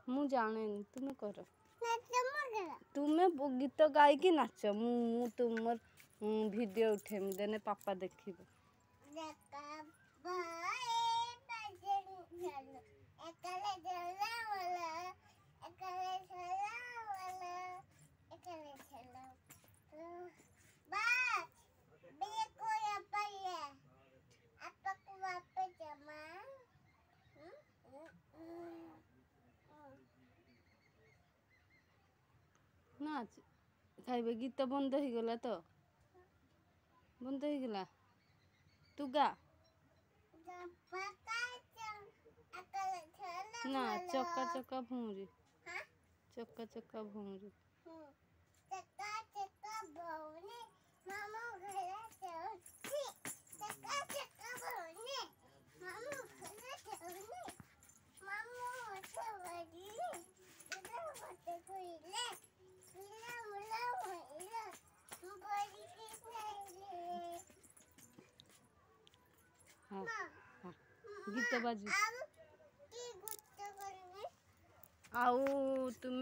मु जाने तुम्हें कर तुम्हें गीत गायकी नाच मु तुम वीडियो उठेमी देने पापा देखिए नाच खाइबे गीत बंद हो गला तो बंद हो गला तू गा ना चक्का चक्का भूरी चक्का चक्का भूरी हाँ हाँ गीत बाजी आउ तुम्हें